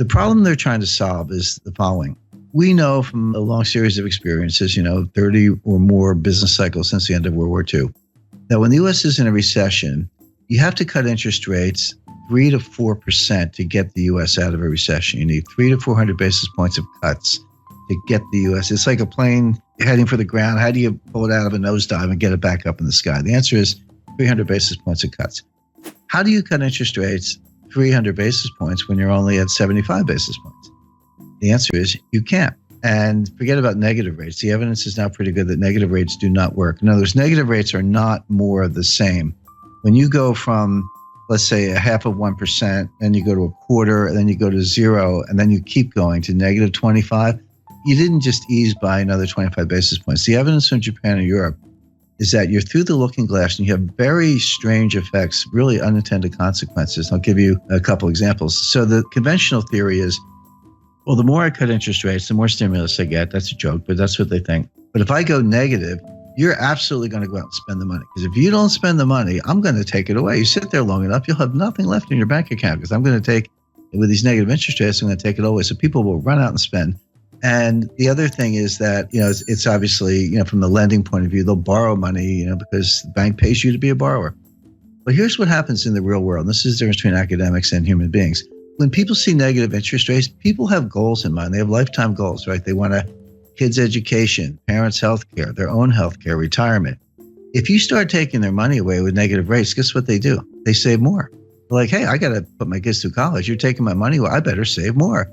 The problem they're trying to solve is the following. We know from a long series of experiences, 30 or more business cycles since the end of World War II, that when the U.S. is in a recession, you have to cut interest rates 3 to 4% to get the U.S. out of a recession. You need 300 to 400 basis points of cuts to get the U.S. It's like a plane heading for the ground. How do you pull it out of a nosedive and get it back up in the sky? The answer is 300 basis points of cuts. How do you cut interest rates 300 basis points when you're only at 75 basis points? The answer is you can't. And forget about negative rates. The evidence is now pretty good that negative rates do not work. In other words, negative rates are not more of the same. When you go from, let's say, 0.5%, and you go to 1/4, and then you go to 0, and then you keep going to negative 25, you didn't just ease by another 25 basis points. The evidence from Japan and Europe is that you're through the looking glass and you have very strange effects, really unintended consequences. I'll give you a couple examples. So the conventional theory is, well, the more I cut interest rates, the more stimulus I get. That's a joke, but that's what they think. But if I go negative, you're absolutely going to go out and spend the money. Because if you don't spend the money, I'm going to take it away. You sit there long enough, you'll have nothing left in your bank account because I'm going to take, with these negative interest rates, I'm going to take it away. So people will run out and spend. And the other thing is that, it's obviously, from the lending point of view, they'll borrow money, because the bank pays you to be a borrower. But here's what happens in the real world. This is the difference between academics and human beings. When people see negative interest rates, people have goals in mind. They have lifetime goals, right? They want kids' education, parents' health care, their own health care, retirement. If you start taking their money away with negative rates, guess what they do? They save more. They're like, hey, I got to put my kids through college. You're taking my money. Well, I better save more.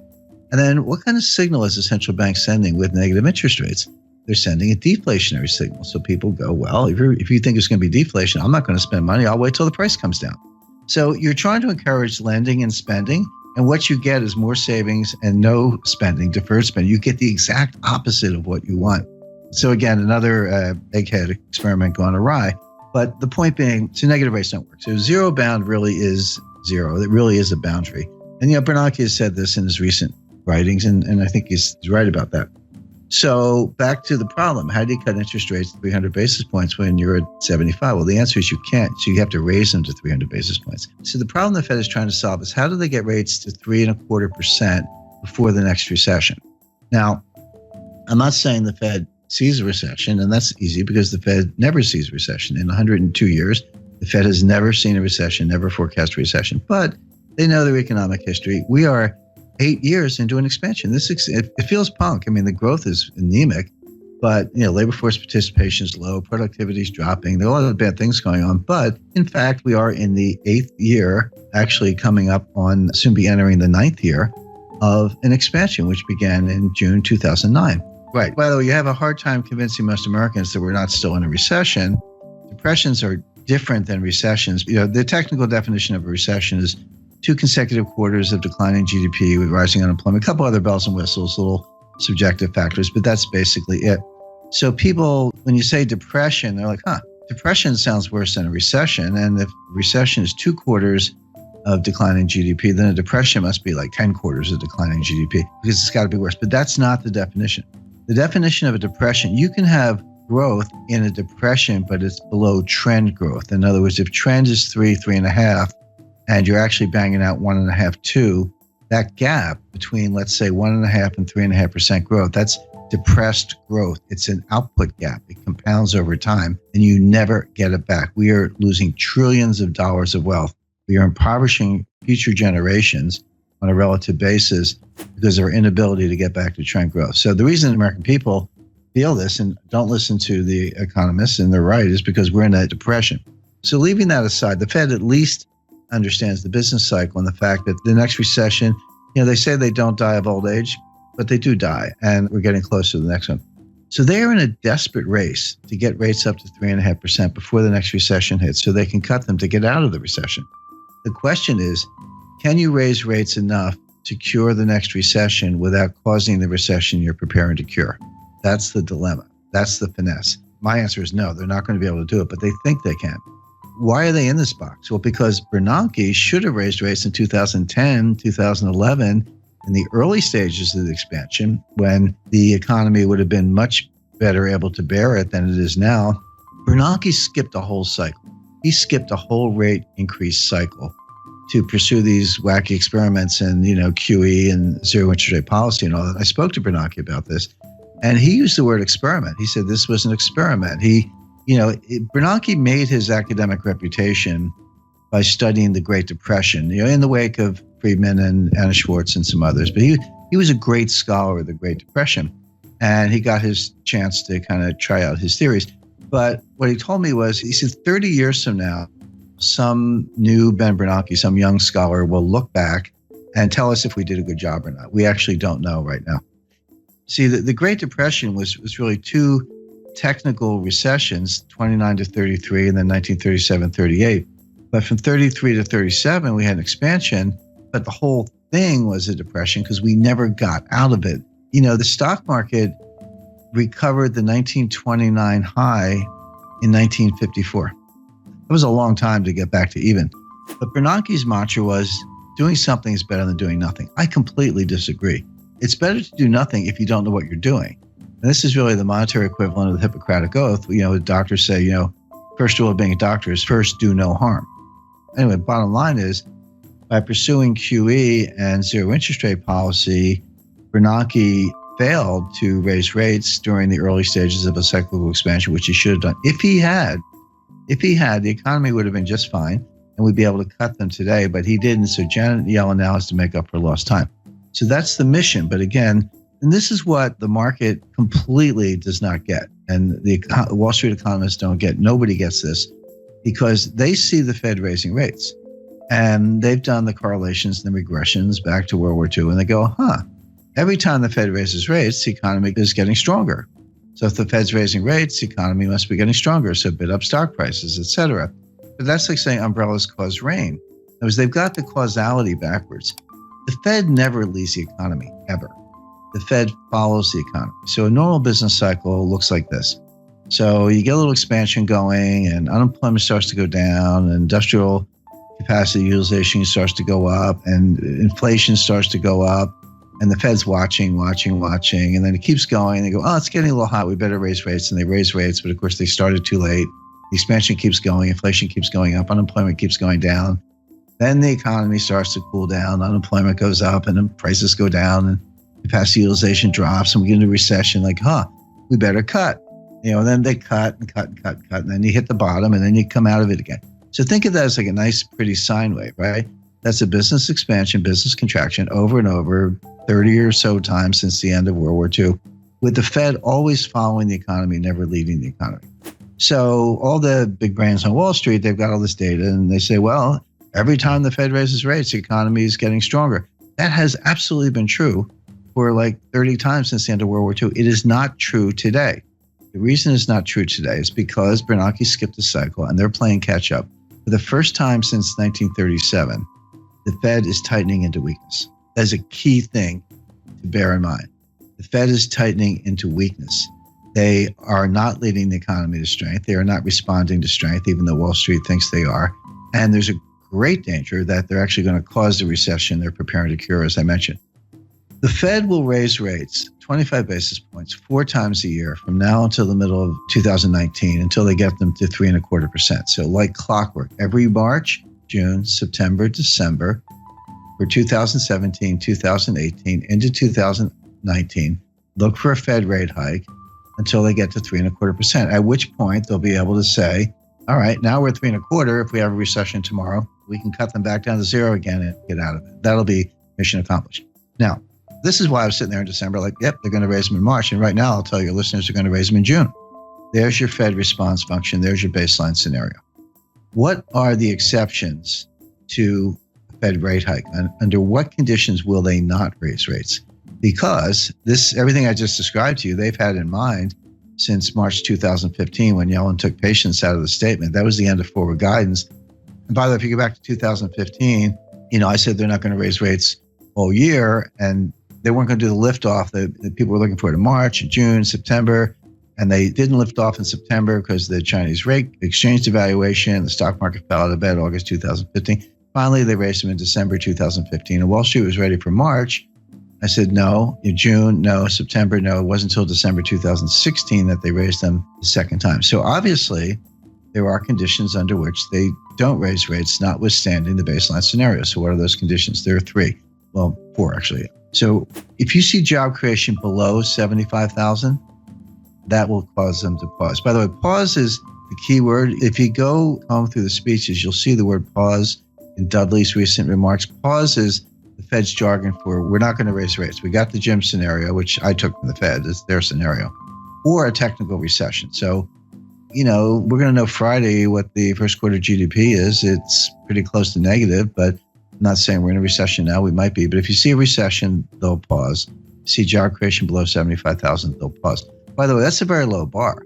And then what kind of signal is the central bank sending with negative interest rates? They're sending a deflationary signal. So people go, well, if you think it's going to be deflation, I'm not going to spend money. I'll wait till the price comes down. So you're trying to encourage lending and spending. And what you get is more savings and no spending, deferred spending. You get the exact opposite of what you want. So again, another egghead experiment gone awry. But the point being, so negative rates don't work. So zero bound really is zero. It really is a boundary. And Bernanke has said this in his recent writings, and I think he's right about that. So back to the problem. How do you cut interest rates 300 basis points when you're at 75? Well, the answer is you can't. So you have to raise them to 300 basis points. So the problem the Fed is trying to solve is how do they get rates to 3.25% before the next recession? Now, I'm not saying the Fed sees a recession, and that's easy because the Fed never sees a recession. In 102 years, the Fed has never seen a recession, never forecast a recession, but they know their economic history. We are 8 years into an expansion. It feels punk. I mean, the growth is anemic, but labor force participation is low, productivity is dropping. There are a lot of bad things going on, but in fact, we are in the 8th year, actually coming up on soon be entering the 9th year of an expansion, which began in June 2009. Right. By the way, you have a hard time convincing most Americans that we're not still in a recession. Depressions are different than recessions. The technical definition of a recession is 2 consecutive quarters of declining GDP with rising unemployment, a couple other bells and whistles, little subjective factors, but that's basically it. So people, when you say depression, they're like, depression sounds worse than a recession. And if recession is 2 quarters of declining GDP, then a depression must be like 10 quarters of declining GDP because it's got to be worse. But that's not the definition. The definition of a depression, you can have growth in a depression, but it's below trend growth. In other words, if trend is 3.5, and you're actually banging out 1.5, 2, that gap between, let's say, 1.5 and 3.5% growth, that's depressed growth. It's an output gap. It compounds over time, and you never get it back. We are losing trillions of dollars of wealth. We are impoverishing future generations on a relative basis because of our inability to get back to trend growth. So the reason American people feel this and don't listen to the economists, and they're right, is because we're in a depression. So leaving that aside, the Fed at least understands the business cycle and the fact that the next recession, they say they don't die of old age, but they do die, and we're getting closer to the next one. So they are in a desperate race to get rates up to 3.5% before the next recession hits so they can cut them to get out of the recession. The question is, can you raise rates enough to cure the next recession without causing the recession you're preparing to cure? That's the dilemma. That's the finesse. My answer is no, they're not going to be able to do it, but they think they can. Why are they in this box? Well, because Bernanke should have raised rates in 2010, 2011, in the early stages of the expansion, when the economy would have been much better able to bear it than it is now. Bernanke skipped a whole cycle. He skipped a whole rate increase cycle to pursue these wacky experiments and, QE and zero interest rate policy and all that. I spoke to Bernanke about this, and he used the word experiment. He said this was an experiment. Bernanke made his academic reputation by studying the Great Depression, in the wake of Friedman and Anna Schwartz and some others. But he was a great scholar of the Great Depression, and he got his chance to kind of try out his theories. But what he told me was, he said 30 years from now, some new Ben Bernanke, some young scholar will look back and tell us if we did a good job or not. We actually don't know right now. See, the Great Depression was really two technical recessions, 29 to 33, and then 1937, 38. But from 33 to 37, we had an expansion, but the whole thing was a depression because we never got out of it. The stock market recovered the 1929 high in 1954. It was a long time to get back to even. But Bernanke's mantra was, doing something is better than doing nothing. I completely disagree. It's better to do nothing if you don't know what you're doing. And this is really the monetary equivalent of the Hippocratic Oath. Doctors say, first rule of being a doctor is first do no harm. Anyway, bottom line is, by pursuing QE and zero interest rate policy, Bernanke failed to raise rates during the early stages of a cyclical expansion, which he should have done. If he had, the economy would have been just fine, and we'd be able to cut them today, but he didn't. So Janet Yellen now has to make up for lost time. So that's the mission. But again, and this is what the market completely does not get. And the Wall Street economists don't get. Nobody gets this because they see the Fed raising rates. And they've done the correlations and the regressions back to World War II. And they go, every time the Fed raises rates, the economy is getting stronger. So if the Fed's raising rates, the economy must be getting stronger. So bid up stock prices, et cetera. But that's like saying umbrellas cause rain. Because they've got the causality backwards. The Fed never leads the economy, ever. The Fed follows the economy. So a normal business cycle looks like this. So you get a little expansion going and unemployment starts to go down, and industrial capacity utilization starts to go up, and inflation starts to go up, and the Fed's watching, and then it keeps going. And they go, it's getting a little hot. We better raise rates. And they raise rates, but of course they started too late. The expansion keeps going, inflation keeps going up, unemployment keeps going down. Then the economy starts to cool down, unemployment goes up, and then prices go down, and capacity utilization drops, and we get into recession. Like, we better cut. And then they cut, and then you hit the bottom, and then you come out of it again. So think of that as like a nice, pretty sine wave, right? That's a business expansion, business contraction over and over, 30 or so times since the end of World War II, with the Fed always following the economy, never leading the economy. So all the big brains on Wall Street, they've got all this data, and they say, well, every time the Fed raises rates, the economy is getting stronger. That has absolutely been true for like 30 times since the end of World War II. It is not true today. The reason it's not true today is because Bernanke skipped a cycle and they're playing catch up. For the first time since 1937, the Fed is tightening into weakness. That is a key thing to bear in mind. The Fed is tightening into weakness. They are not leading the economy to strength. They are not responding to strength, even though Wall Street thinks they are. And there's a great danger that they're actually going to cause the recession they're preparing to cure, as I mentioned. The Fed will raise rates 25 basis points 4 times a year from now until the middle of 2019, until they get them to 3.25%. So like clockwork, every March, June, September, December, for 2017, 2018, into 2019, look for a Fed rate hike until they get to 3.25%, at which point they'll be able to say, all right, now we're 3.25. If we have a recession tomorrow, we can cut them back down to 0 again and get out of it. That'll be mission accomplished. Now, this is why I was sitting there in December like, yep, they're going to raise them in March. And right now, I'll tell your listeners they're going to raise them in June. There's your Fed response function. There's your baseline scenario. What are the exceptions to a Fed rate hike? And under what conditions will they not raise rates? Because everything I just described to you, they've had in mind since March 2015, when Yellen took patience out of the statement. That was the end of forward guidance. And by the way, if you go back to 2015, I said they're not going to raise rates all year, and they weren't going to do the liftoff that people were looking for in March, June, September, and they didn't lift off in September because the Chinese rate exchange devaluation, the stock market fell out of bed August 2015. Finally, they raised them in December 2015, and Wall Street was ready for March. I said, no. In June, no. September, no. It wasn't until December 2016 that they raised them the second time. So obviously, there are conditions under which they don't raise rates, notwithstanding the baseline scenario. So what are those conditions? There are three. Well, four, actually. So if you see job creation below 75,000, that will cause them to pause. By the way, pause is the key word. If you go home through the speeches, you'll see the word pause in Dudley's recent remarks. Pause is the Fed's jargon for we're not going to raise rates. We got the Jim scenario, which I took from the Fed. It's their scenario, or a technical recession. So, we're going to know Friday what the first quarter GDP is. It's pretty close to negative, but I'm not saying we're in a recession now. We might be. But if you see a recession, they'll pause. See job creation below 75,000, they'll pause. By the way, that's a very low bar.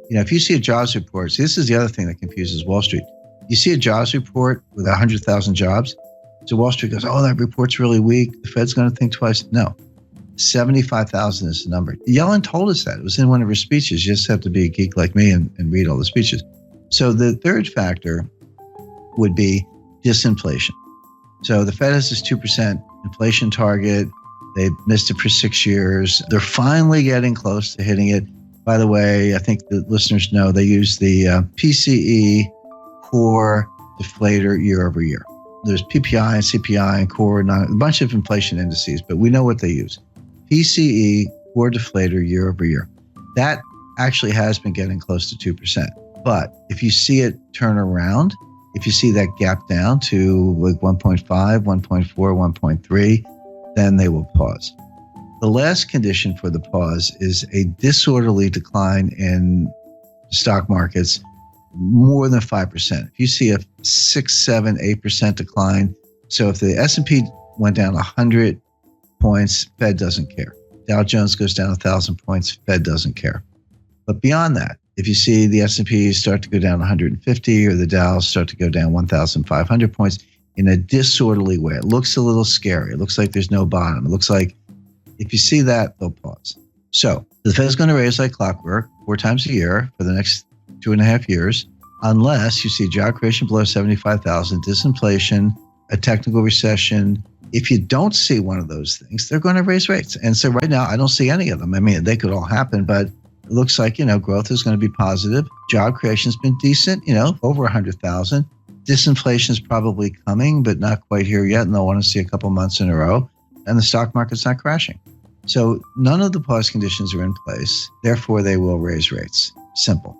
If you see a jobs report, see, this is the other thing that confuses Wall Street. You see a jobs report with 100,000 jobs. So Wall Street goes, oh, that report's really weak. The Fed's going to think twice. No, 75,000 is the number. Yellen told us that. It was in one of her speeches. You just have to be a geek like me and read all the speeches. So the third factor would be disinflation. So the Fed has this 2% inflation target. They've missed it for 6 years. They're finally getting close to hitting it. By the way, I think the listeners know they use the PCE core deflator year over year. There's PPI and CPI and core, a bunch of inflation indices, but we know what they use. PCE core deflator year over year. That actually has been getting close to 2%. But if you see it turn around, if you see that gap down to like 1.5, 1.4, 1.3, then they will pause. The last condition for the pause is a disorderly decline in stock markets more than 5%. If you see a 6, 7, 8% decline, so if the S&P went down 100 points, Fed doesn't care. Dow Jones goes down 1,000 points, Fed doesn't care. But beyond that, if you see the S&P start to go down 150 or the Dow start to go down 1,500 points in a disorderly way, it looks a little scary. It looks like there's no bottom. It looks like if you see that, they'll pause. So the Fed's going to raise like clockwork 4 times a year for the next 2.5 years, unless you see job creation below 75,000, disinflation, a technical recession. If you don't see one of those things, they're going to raise rates. And so right now, I don't see any of them. I mean, they could all happen, but it looks like, growth is going to be positive. Job creation's been decent, over 100,000. Disinflation is probably coming, but not quite here yet. And they'll want to see a couple months in a row. And the stock market's not crashing. So none of the pause conditions are in place. Therefore, they will raise rates. Simple.